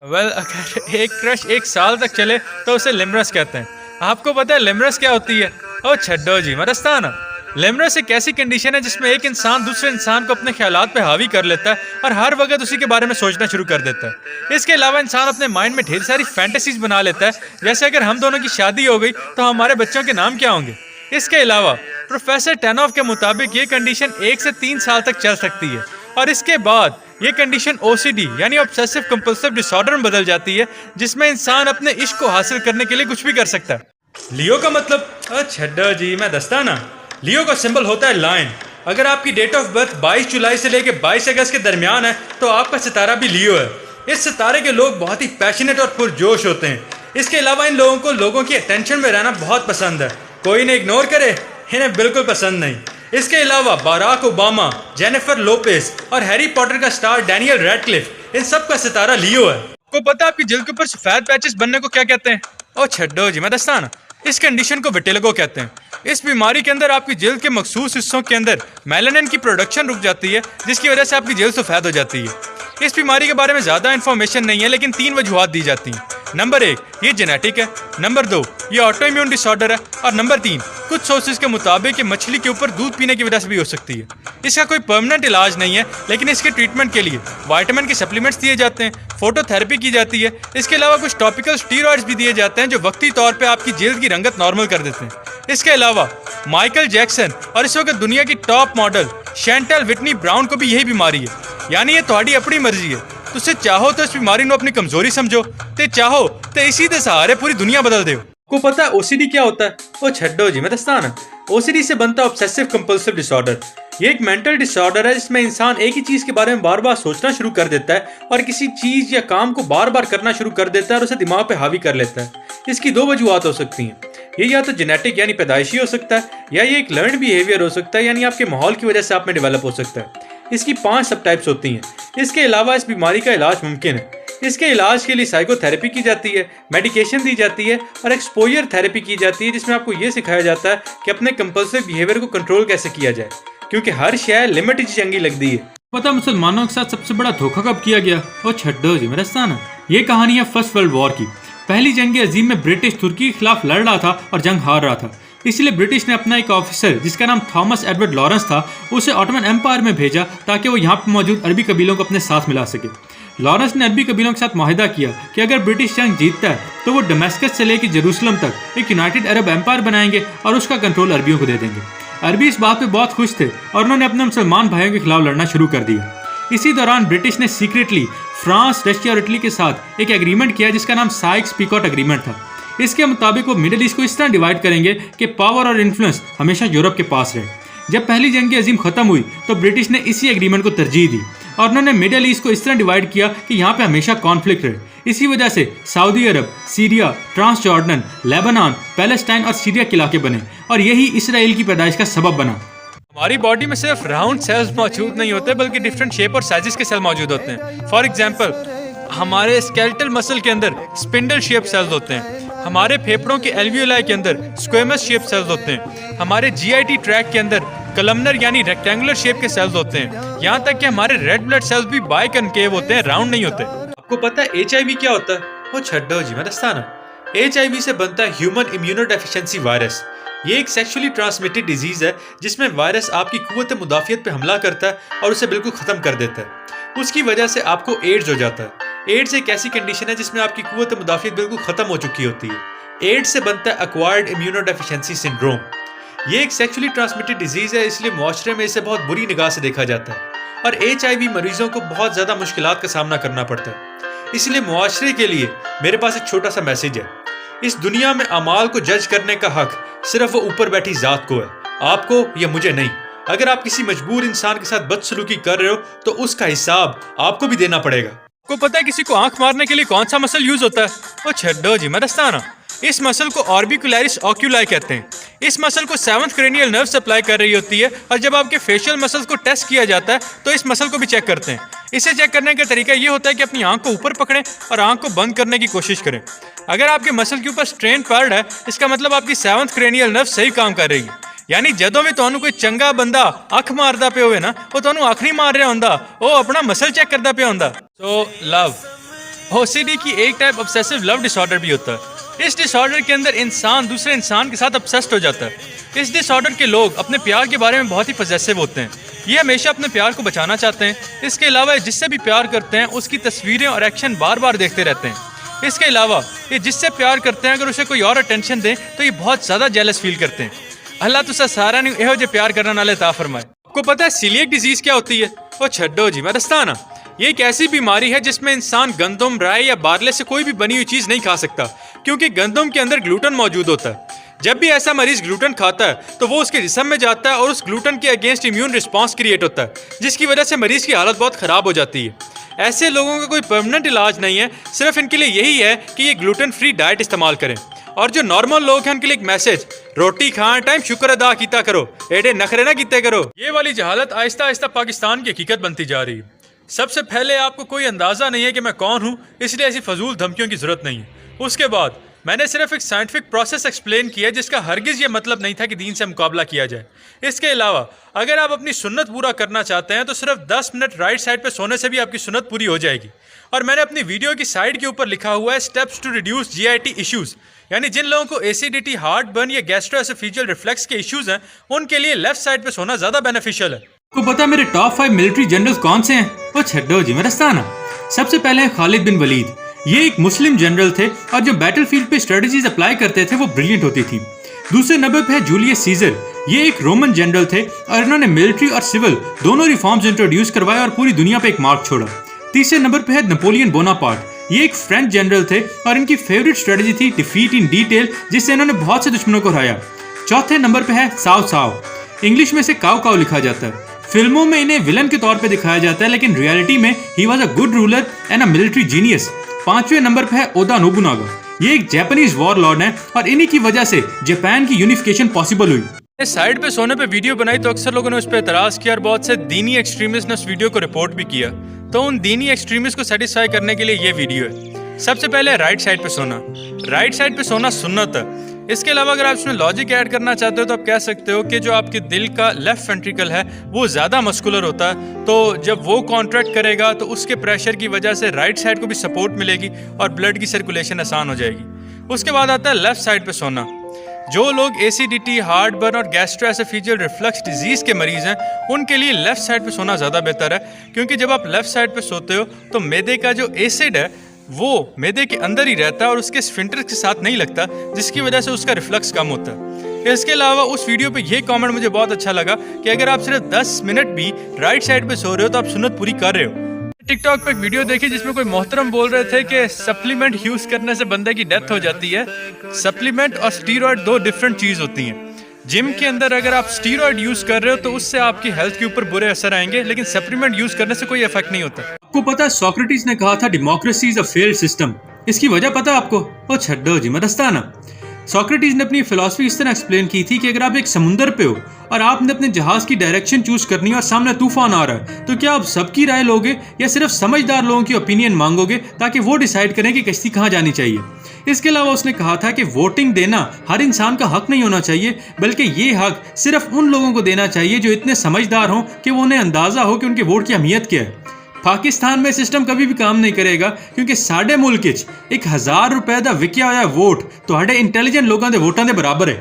अगर एक क्रश एक साल तक चले तो उसे लिमरस कहते हैं। आपको पता है लिमरस क्या होती है? ओ छड्डो जी मरस्ताना। लिमरस एक ऐसी कंडीशन है जिसमें एक इंसान दूसरे इंसान को अपने ख्यालात पे हावी कर लेता है और हर वक्त उसी के बारे में सोचना शुरू कर देता है। इसके अलावा इंसान अपने माइंड में ढेर सारी फैंटेसीज बना लेता है, जैसे अगर हम दोनों की शादी हो गई तो हमारे बच्चों के नाम क्या होंगे। इसके अलावा प्रोफेसर टेनॉफ के मुताबिक ये कंडीशन 1 से 3 साल तक चल सकती है और इसके बाद ये कंडीशन OCD यानी ऑब्सेसिव कंपल्सिव डिसऑर्डर में बदल जाती है, जिसमें इंसान अपने इश्क को हासिल करने के लिए कुछ भी कर सकता है। लियो का मतलब छड्डा जी मैं दस्ताना। लियो का सिंबल होता है लायन। अगर आपकी डेट ऑफ बर्थ 22 जुलाई से लेकर 22 अगस्त के दरमियान है तो आपका सितारा भी लियो है। इस सितारे के लोग बहुत ही पैशनेट और पुरजोश होते हैं। इसके अलावा इन लोगों को लोगों की अटेंशन में रहना बहुत पसंद है। कोई इन्हें इग्नोर करे इन्हें बिल्कुल पसंद नहीं। इसके अलावा बाराक ओबामा, जेनिफर लोपेज और हैरी पॉटर का स्टार डैनियल रेडक्लिफ, इन सब का सितारा लियो है। आपको पता है आपकी जल्द के ऊपर सफेद पैचेस बनने को क्या कहते हैं? ओ छड्डो जी मैं दस्ताना। इस कंडीशन को विटिलिगो कहते हैं। इस बीमारी के अंदर आपकी जल्द के मखसूस हिस्सों के अंदर मेलानिन की प्रोडक्शन रुक जाती है, जिसकी वजह से आपकी जल्द सफेद हो जाती है। इस बीमारी के बारे में ज्यादा इंफॉर्मेशन नहीं है, लेकिन 3 वजूहात दी जाती हैं। नंबर 1 ये जेनेटिक है, नंबर 2 ये ऑटो इम्यून डिसऑर्डर है और नंबर 3 कुछ सोर्सेज के मुताबिक ये मछली के ऊपर दूध पीने की वजह से भी हो सकती है। इसका कोई परमानेंट इलाज नहीं है, लेकिन इसके ट्रीटमेंट के लिए विटामिन के सप्लीमेंट्स दिए जाते हैं, फोटोथेरेपी की जाती है। इसके अलावा कुछ टॉपिकल स्टीरॉइड्स भी दिए जाते हैं जो वक्ती तौर पर आपकी जल्द की रंगत नॉर्मल कर देते हैं। इसके अलावा माइकल जैक्सन और इस वक्त दुनिया की टॉप मॉडल शैंटेल विटनी ब्राउन को भी यही बीमारी है। यानी ये तुम्हारी अपनी मर्जी है। तुझसे चाहो तो इस बीमारी को अपनी कमजोरी समझो, ते चाहो तो इसी दे सहारे पूरी दुनिया बदल दो। को पता है OCD क्या होता है? वो छड्डो जी मैं दस्ताना। OCD से बनता ऑब्सेसिव कंपल्सिव डिसऑर्डर। ये एक मेंटल डिसऑर्डर है जिसमें इंसान एक ही चीज के बारे में बार बार सोचना शुरू कर देता है और किसी चीज या काम को बार बार करना शुरू कर देता है और उसे दिमाग पे हावी कर लेता है। इसकी 2 वजूहात हो सकती हैं। ये या तो जेनेटिक यानी पैदाइशी हो सकता है, या ये एक लर्न बिहेवियर हो सकता है यानी आपके माहौल की वजह से आप में डेवलप हो सकता है। इसकी 5 सब टाइप्स होती हैं। इसके अलावा इस बीमारी का इलाज मुमकिन है। इसके इलाज के लिए साइकोथेरेपी की जाती है, मेडिकेशन दी जाती है और एक्सपोजर थेरेपी की जाती है, जिसमें आपको ये सिखाया जाता है कि अपने कंपल्सिव बिहेवियर को कंट्रोल कैसे किया जाए, क्योंकि हर शय लिमिट चंगी लगती है। पता मुसलमानों के साथ सबसे बड़ा धोखा कब किया गया? और छड्डो जी मरस्ताना। ये कहानी है फर्स्ट वर्ल्ड वॉर की। पहली जंग अजीम में ब्रिटिश तुर्की के खिलाफ लड़ रहा था और जंग हार रहा था। इसलिए ब्रिटिश ने अपना एक ऑफिसर जिसका नाम थॉमस एडवर्ड लॉरेंस था उसे ऑटोमन एम्पायर में भेजा ताकि वो यहाँ पर मौजूद अरबी कबीलों को अपने साथ मिला सके। लॉरेंस ने अरबी कबीलों के साथ माहिदा किया कि अगर ब्रिटिश जंग जीतता है तो वो डमेस्कस से लेकर जेरूसलम तक एक यूनाइटेड अरब एम्पायर बनाएंगे और उसका कंट्रोल अरबियों को दे देंगे। अरबी इस बात पे बहुत खुश थे और उन्होंने अपने मुसलमान भाइयों के खिलाफ लड़ना शुरू कर दिया। इसी दौरान ब्रिटिश ने सीक्रेटली फ्रांस, रशिया और इटली के साथ एक एग्रीमेंट किया जिसका नाम साइक्स पिकोट एग्रीमेंट था। इसके मुताबिक वो मिडिल ईस्ट को इस तरह डिवाइड करेंगे कि पावर और इन्फ्लुएंस हमेशा यूरोप के पास रहे। जब पहली जंग अजीम खत्म हुई तो ब्रिटिश ने इसी एग्रीमेंट को तरजीह दी और उन्होंने मिडिल ईस्ट को इस तरह डिवाइड किया कि यहाँ पे हमेशा कॉन्फ्लिक्ट रहे। इसी वजह से Saudi Arab, Syria, Transjordan, Lebanon, Palestine और सीरिया के इलाके बने और यही इसराइल की पैदाइश का सबब बना। हमारी बॉडी में सिर्फ राउंड सेल्स मौजूद नहीं होते बल्कि डिफरेंट शेप और साइजेस के सेल मौजूद होते हैं। फॉर एग्जांपल हमारे स्केलेटल मसल के अंदर स्पिंडल शेप सेल्स होते हैं। हमारे फेफड़ों के एल्वियोलाई के अंदर स्क्वेमस शेप सेल्स होते हैं। हमारे GIT ट्रैक के अंदर कलमनर यानी रेक्टेंगुलर शेप के सेल्स होते हैं। यहाँ तक कि हमारे रेड ब्लड सेल्स भी बाइकनकेव होते हैं, राउंड नहीं होते। आपको पता है HIV क्या होता है? वो छड्डो जी मैं दस्ताना। HIV से बनता है ह्यूमन इम्यूनोडेफिशिएंसी वायरस। ये एक सेक्सुअली ट्रांसमिटेड डिजीज है जिसमें वायरस आपकी कुव्वत मुदाफियत पे हमला करता है और उसे बिल्कुल खत्म कर देता है। उसकी वजह से आपको एड्स हो जाता है। एड्स एक ऐसी कंडीशन है जिसमें आपकी कुव्वत मुदाफियत बिल्कुल खत्म हो चुकी होती है। एड्स से बनता है एक्वायर्ड इम्यूनोडेफिशिएंसी सिंड्रोम। ये एक सेक्सुअली ट्रांसमिटेड डिजीज है, इसलिए मुआशरे में इसे बहुत बुरी निगाह से देखा जाता है और HIV मरीजों को बहुत ज्यादा मुश्किलात का सामना करना पड़ता है। इसलिए मुआशरे के लिए मेरे पास एक छोटा सा मैसेज है। इस दुनिया में अमाल को जज करने का हक सिर्फ वो ऊपर बैठी जात को है, आपको या मुझे नहीं। अगर आप किसी मजबूर इंसान के साथ बदसलूकी कर रहे हो तो उसका हिसाब आपको भी देना पड़ेगा। को पता है किसी को आंख मारने के लिए कौन सा मसल यूज होता है? वो छड्डो जी मैं दस्ताना। इस मसल को ऑर्बिकुलरिस ऑक्यूलाई कहते हैं। इस मसल को 7th क्रेनियल नर्व सप्लाई कर रही होती है और जब आपके फेशियल मसल्स को टेस्ट किया जाता है तो इस मसल को भी चेक करते हैं। इसे चेक करने का तरीका ये होता है कि अपनी आंख को ऊपर पकड़ें और आंख को बंद करने की कोशिश करें। अगर आपके मसल के ऊपर स्ट्रेन पड़ रहा है इसका मतलब आपकी 7th क्रेनियल नर्व सही काम कर रही है। यानी जदों भी तुहानू कोई चंगा बंदा अख मारदा पे होवे ना वो तुहानू अख नहीं मार रहा हुंदा, वो अपना मसल चेक करदा पे हुंदा। सो लव ओसीडी की एक टाइप ऑब्सेसिव लव डिसऑर्डर भी होता है। इस डिसऑर्डर के अंदर इंसान दूसरे इंसान के साथ ऑब्सेस्ड हो जाता है। इस डिसऑर्डर के लोग अपने प्यार के बारे में बहुत ही पॉसेसिव होते हैं। ये हमेशा अपने प्यार को बचाना चाहते हैं। इसके अलावा ये जिससे भी प्यार करते हैं उसकी तस्वीरें और एक्शन बार बार देखते रहते हैं। इसके अलावा ये जिससे प्यार करते हैं अगर उसे कोई और अटेंशन दें तो ये बहुत ज़्यादा जेलस फील करते हैं। अल्लाह तुसा सारा नहीं एहो जे प्यार करने वाले ता फरमाए। आपको पता है सीलिएक डिजीज़ क्या होती है? वो छड्डो जी, मैं दस्ता ना। ये एक ऐसी बीमारी है जिसमें इंसान गंदम, राई या बार्ले से कोई भी बनी हुई चीज़ नहीं खा सकता, क्योंकि गंदम के अंदर ग्लूटन मौजूद होता है। जब भी ऐसा मरीज ग्लूटन खाता है तो वो उसके जिस्म में जाता है और उस ग्लूटन के अगेंस्ट इम्यून रिस्पांस क्रिएट होता है, जिसकी वजह से मरीज की हालत बहुत ख़राब हो जाती है। ऐसे लोगों का कोई परमानेंट इलाज नहीं है, सिर्फ इनके लिए यही है कि ये ग्लूटन फ्री डाइट इस्तेमाल करें। और जो नॉर्मल लोग हैं उनके लिए एक मैसेज, रोटी खाने टाइम शुक्र अदा कीता करो, एडे नखरे ना कीते करो। ये वाली जहालत आहिस्ता आहिस्ता पाकिस्तान की हकीकत बनती जा रही है। सबसे पहले आपको कोई अंदाज़ा नहीं है कि मैं कौन हूँ, इसलिए ऐसी फजूल धमकियों की ज़रूरत नहीं है। उसके बाद मैंने सिर्फ एक साइंटिफिक प्रोसेस एक्सप्लेन किया जिसका हरगिज़ ये मतलब नहीं था कि दीन से मुकाबला किया जाए। इसके अलावा अगर आप अपनी सुन्नत पूरा करना चाहते हैं तो सिर्फ 10 मिनट राइट साइड पे सोने से भी आपकी सुन्नत पूरी हो जाएगी। और मैंने अपनी वीडियो की साइड के ऊपर लिखा हुआ है steps to reduce GIT issues, यानी जिन लोगों को एसिडिटी, हार्ट बर्न या गैस्ट्रोएसोफेजियल रिफ्लेक्स के इश्यूज़ हैं उनके लिए लेफ्ट साइड पे सोना ज़्यादा बेनिफिशियल है। को पता मेरे टॉप 5 मिलिट्री जनरल्स कौन से हैं? वो छड्डो जी, मैं दस्ताना। सबसे पहले है खालिद बिन वलीद। ये एक मुस्लिम जनरल थे और जो बैटलफील्ड पे स्ट्रेटजीज अप्लाई करते थे वो ब्रिलियंट होती थी। दूसरे नंबर पे है जूलियस सीजर। ये एक रोमन जनरल थे और इन्होंने मिलिट्री और सिविल दोनों रिफॉर्म्स इंट्रोड्यूस करवाए और पूरी दुनिया पे एक मार्क छोड़ा। तीसरे नंबर पे है नेपोलियन बोनापार्ट। ये एक फ्रेंच जनरल थे और इनकी फेवरेट स्ट्रेटजी थी डिफीट इन डिटेल, जिससे इन्होंने बहुत से दुश्मनों को हराया। चौथे नंबर पे है साव साव, इंग्लिश में से काव काव लिखा जाता है। फिल्मों में इन्हें विलन के तौर पे दिखाया जाता है, लेकिन रियलिटी में he was a good ruler and a military genius. पांचवें नंबर पे है ओदा नोबुनागा। ये एक जापानीज वॉरलॉर्ड है और इन्हीं की वजह से जापान की यूनिफिकेशन पॉसिबल हुई। इस साइड पे सोने पे वीडियो बनाई तो अक्सर लोगों ने उस पर एतराज किया और बहुत से दीनी एक्सट्रीमिस्ट ने उस वीडियो को रिपोर्ट भी किया। तो उन दीनी एक्सट्रीमिस्ट को सेटिस्फाई करने के लिए ये वीडियो है। सबसे पहले राइट साइड पे सोना। राइट साइड पे सोना सुन्नत है। इसके अलावा अगर आप इसमें लॉजिक ऐड करना चाहते हो तो आप कह सकते हो कि जो आपके दिल का लेफ्ट वेंट्रिकल है वो ज़्यादा मस्कुलर होता है, तो जब वो कॉन्ट्रैक्ट करेगा तो उसके प्रेशर की वजह से राइट साइड को भी सपोर्ट मिलेगी और ब्लड की सर्कुलेशन आसान हो जाएगी। उसके बाद आता है लेफ्ट साइड पे सोना। जो लोग एसिडिटी, हार्ट बर्न और गैस्ट्रोएसोफेजियल रिफ्लक्स डिजीज़ के मरीज़ हैं उनके लिए लेफ्ट साइड पे सोना ज़्यादा बेहतर है, क्योंकि जब आप लेफ्ट साइड पे सोते हो तो मैदे का जो एसिड है वो मैदे के अंदर ही रहता है और उसके स्फिंक्टर के साथ नहीं लगता, जिसकी वजह से उसका रिफ्लक्स कम होता है। इसके अलावा उस वीडियो पे ये कमेंट मुझे बहुत अच्छा लगा कि अगर आप सिर्फ 10 मिनट भी राइट साइड पे सो रहे हो तो आप सुन्नत पूरी कर रहे हो। टिकटॉक पे एक वीडियो देखी जिसमें कोई मोहतरम बोल रहे थे कि सप्लीमेंट यूज करने से बंदे की डेथ हो जाती है। सप्लीमेंट और स्टीरॉयड दो डिफरेंट चीज होती हैं। जिम के अंदर अगर आप स्टीरॉयड यूज कर रहे हो तो उससे आपकी हेल्थ के ऊपर बुरे असर आएंगे, लेकिन सप्लीमेंट यूज करने से कोई इफेक्ट नहीं होता। आपको पता है सोक्रेटिस ने कहा था democracy is a failed system. इसकी वजह पता है आपको? वो छड्डो जी, मैं दस्ताना। सोक्रेटिस ने अपनी फिलॉसफी इस तरह एक्सप्लेन की थी कि अगर आप एक समुंदर पे हो और आपने अपने जहाज की डायरेक्शन चूज करनी है और सामने तूफान आ रहा है, तो क्या आप सबकी राय लोगे या सिर्फ समझदार लोगों की ओपिनियन मांगोगे ताकि वो डिसाइड करें कि कश्ती कहाँ जानी चाहिए। इसके अलावा उसने कहा था कि वोटिंग देना हर इंसान का हक नहीं होना चाहिए, बल्कि ये हक सिर्फ उन लोगों को देना चाहिए जो इतने समझदार हों कि वो उन्हें अंदाजा हो कि उनके वोट की अहमियत क्या है। पाकिस्तान में सिस्टम कभी भी काम नहीं करेगा, क्योंकि साडे मुल्क 1000 रुपए का विकिया होया वोट तो इंटेलिजेंट लोगों के वोटां के बराबर है।